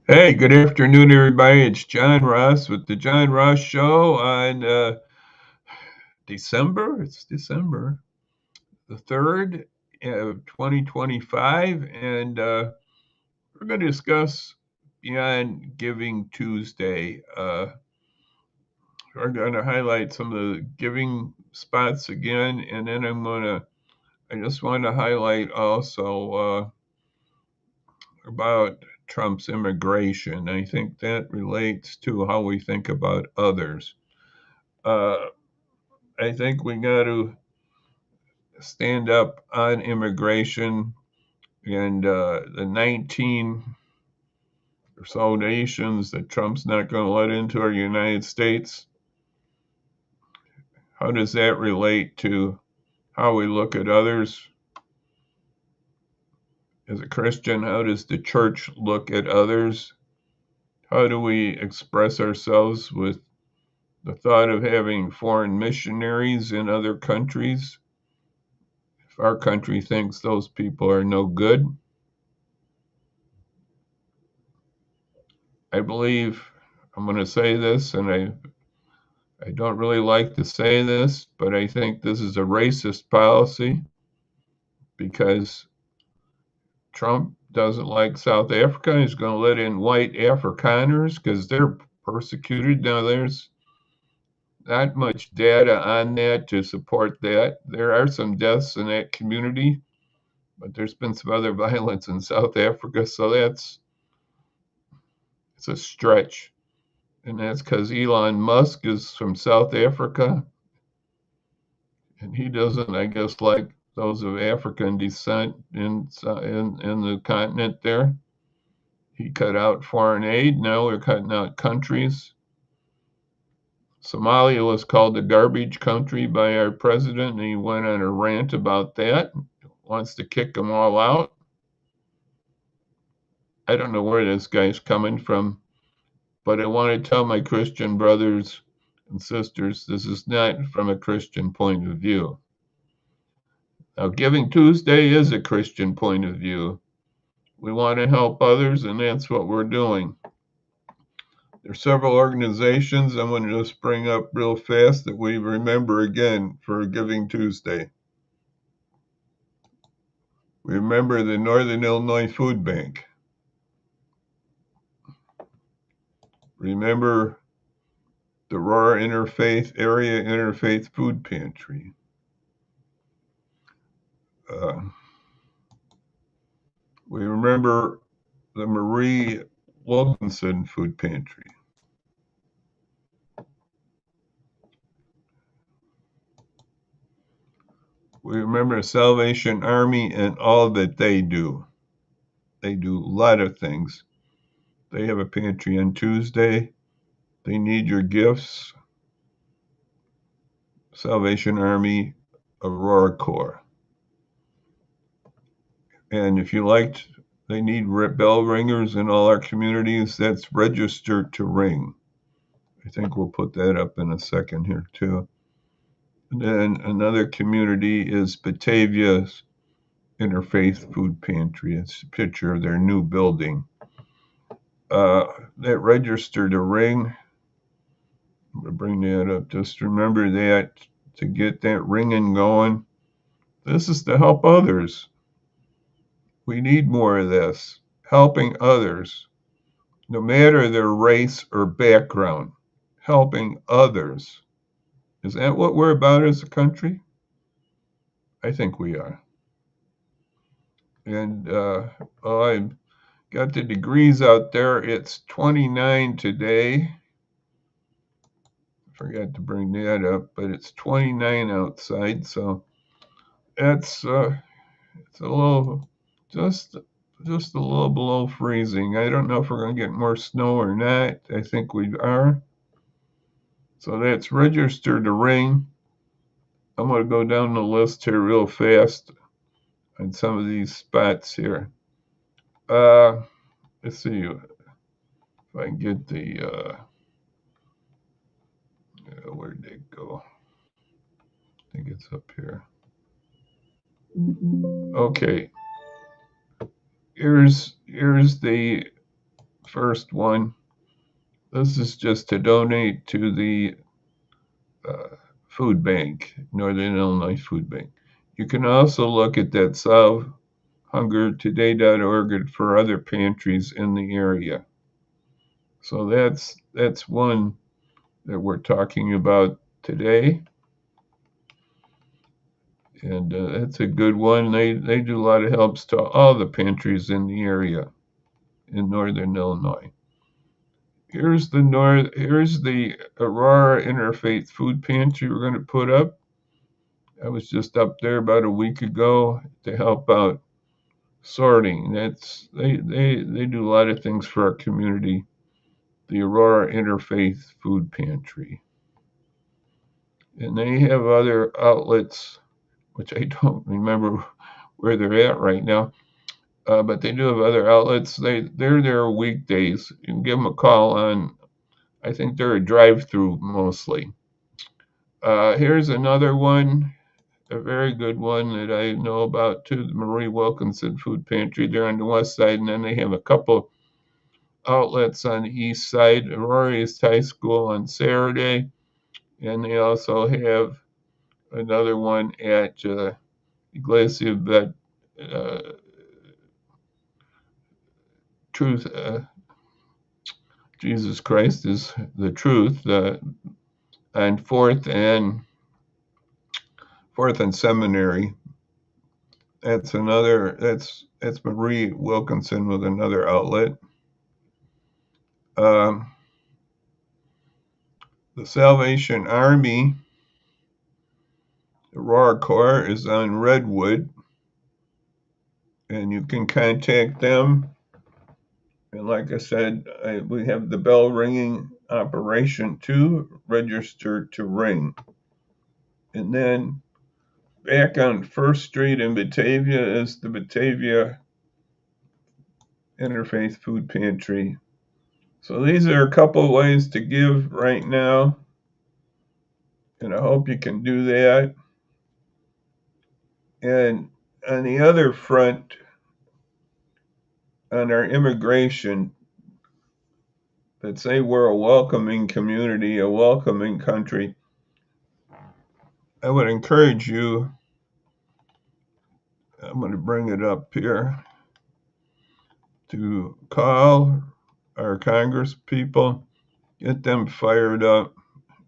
Hey, good afternoon, everybody. It's John Ross with the John Ross Show on December. It's December the 3rd of 2025, and we're going to discuss Beyond Giving Tuesday. We're going to highlight some of the giving spots again, and then I just want to highlight also about Trump's immigration. I think that relates to how we think about others. Uh, I think we got to stand up on immigration and the 19 or so nations that Trump's not going to let into our United States. How does that relate to how we look at others? As a Christian, how does the church look at others? How do we express ourselves with the thought of having foreign missionaries in other countries? If our country thinks those people are no good, I believe I'm going to say this, and I don't really like to say this, but I think this is a racist policy because Trump doesn't like South Africa. He's going to let in white Afrikaners because they're persecuted. Now, there's not much data on that to support that. There are some deaths in that community, but there's been some other violence in South Africa, so it's a stretch. And that's because Elon Musk is from South Africa, and he doesn't, I guess, like those of African descent in the continent there. He cut out foreign aid. Now we're cutting out countries. Somalia was called the garbage country by our president, and he went on a rant about that. Wants to kick them all out. I don't know where this guy's coming from, but I want to tell my Christian brothers and sisters this is not from a Christian point of view. Now, Giving Tuesday is a Christian point of view. We want to help others, and that's what we're doing. There's several organizations I'm going to just bring up real fast that we remember again for Giving Tuesday. We remember the Northern Illinois Food Bank. Remember the Aurora Interfaith Area Interfaith Food Pantry. We remember the Marie Wilkinson Food Pantry. We remember Salvation Army and all that they do. They do a lot of things. They have a pantry on Tuesday. They need your gifts. Salvation Army, Aurora Corps. And if you liked, they need bell ringers in all our communities. That's Register to Ring. I think we'll put that up in a second here too. And then another community is Batavia's Interfaith Food Pantry. It's a picture of their new building. That Register to Ring, I'm going to bring that up. Just remember that to get that ringing going. This is to help others. We need more of this, helping others, no matter their race or background, helping others. Is that what we're about as a country? I think we are. And I got the degrees out there. It's 29 today. I forgot to bring that up, but it's 29 outside, so that's it's a little just a little below freezing. I don't know if we're going to get more snow or not. I think we are. So that's Register to Ring. I'm going to go down the list here real fast on some of these spots here. Let's see if I can get the, where'd they go? I think it's up here. Okay. Here's the first one. This is just to donate to the food bank, Northern Illinois Food Bank. You can also look at that solvehungertoday.org for other pantries in the area. So that's one that we're talking about today, and that's a good one. They do a lot of helps to all the pantries in the area in Northern Illinois. Here's the Aurora Interfaith Food Pantry we're going to put up. I was just up there about a week ago to help out sorting. They do a lot of things for our community. The Aurora Interfaith Food Pantry, and they have other outlets, which I don't remember where they're at right now. But they do have other outlets. They're there weekdays. You can give them a call on. I think they're a drive-through mostly. Here's another one, a very good one that I know about too, the Marie Wilkinson Food Pantry. They're on the west side, and then they have a couple outlets on the east side. Aurora East High School on Saturday, and they also have another one at Iglesia Bet Truth. Jesus Christ is the truth on Fourth and Seminary. That's Marie Wilkinson with another outlet. The Salvation Army, Aurora Corps, is on Redwood, and you can contact them. And like I said, we have the bell ringing operation to register to ring. And then back on First Street in Batavia is the Batavia Interfaith Food Pantry. So these are a couple of ways to give right now, and I hope you can do that. And on the other front, on our immigration, that say we're a welcoming community, a welcoming country, I would encourage you, I'm going to bring it up here, to call our Congress people, get them fired up.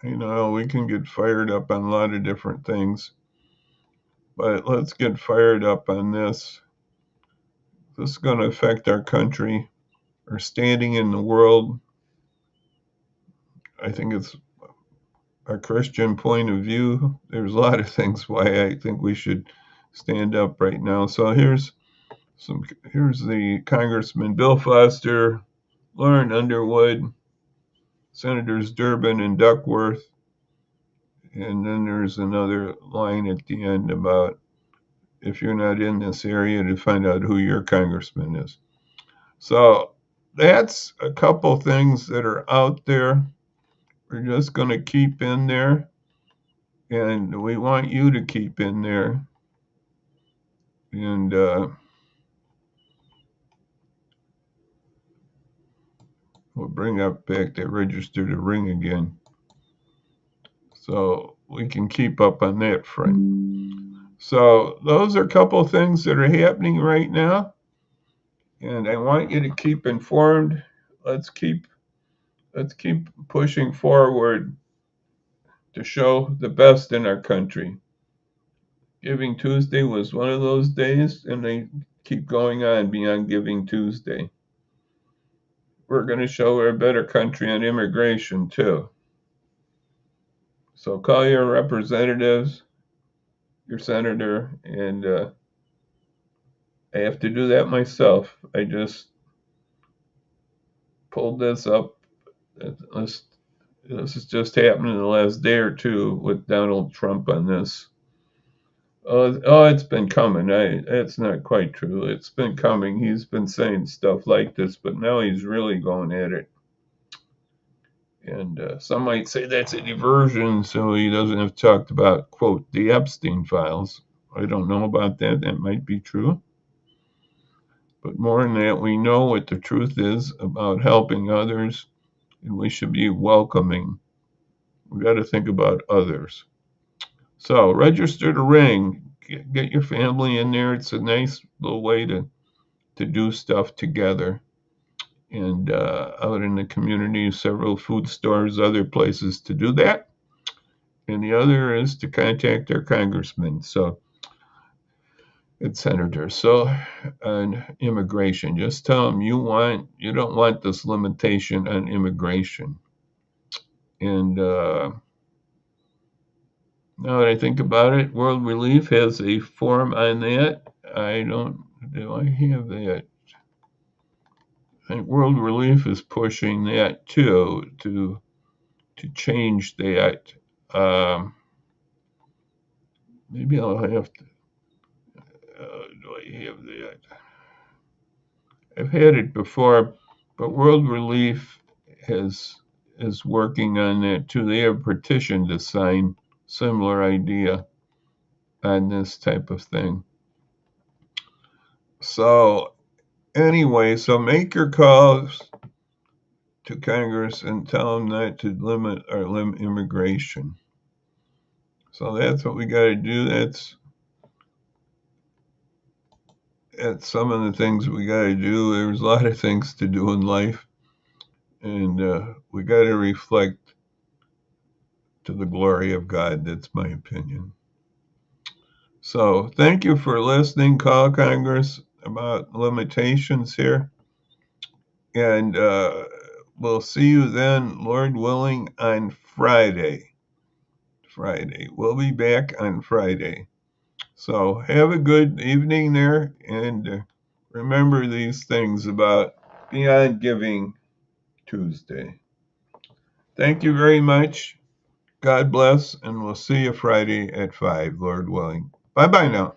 You know, we can get fired up on a lot of different things, but let's get fired up on this. This is going to affect our country, our standing in the world. I think it's a Christian point of view. There's a lot of things why I think we should stand up right now. So here's the Congressman Bill Foster, Lauren Underwood, Senators Durbin and Duckworth, and then there's another line at the end about if you're not in this area to find out who your congressman is. So that's a couple things that are out there. We're just going to keep in there, and we want you to keep in there. And we'll bring up back that register to ring again, so we can keep up on that front. So those are a couple of things that are happening right now, and I want you to keep informed. Let's keep pushing forward to show the best in our country. Giving Tuesday was one of those days, and they keep going on beyond Giving Tuesday. We're going to show we're a better country on immigration too. So call your representatives, your senator, and I have to do that myself. I just pulled this up. This has just happened in the last day or two with Donald Trump on this. Oh, it's been coming. It's not quite true. It's been coming. He's been saying stuff like this, but now he's really going at it. And some might say that's a diversion, so he doesn't have talked about, quote, the Epstein files. I don't know about that. That might be true. But more than that, we know what the truth is about helping others, and we should be welcoming. We got to think about others. So register to ring. Get your family in there. It's a nice little way to do stuff together. And out in the community, several food stores, other places to do that. And the other is to contact our congressman, and senators. So on immigration, just tell them you don't want this limitation on immigration. And now that I think about it, World Relief has a form on that. Do I have that? I think World Relief is pushing that too, to change that. Maybe I'll have to. Do I have that? I've had it before, but World Relief is working on that too. They have a petition to sign, similar idea on this type of thing. So anyway, so make your calls to Congress and tell them not to limit immigration. So that's what we got to do. That's some of the things we got to do. There's a lot of things to do in life, and we got to reflect to the glory of God. That's my opinion. So thank you for listening. Call Congress about limitations here, and we'll see you then, Lord willing, on Friday. We'll be back on Friday. So have a good evening there, and remember these things about Beyond Giving Tuesday. Thank you very much. God bless, and we'll see you Friday at 5, Lord willing. Bye-bye now.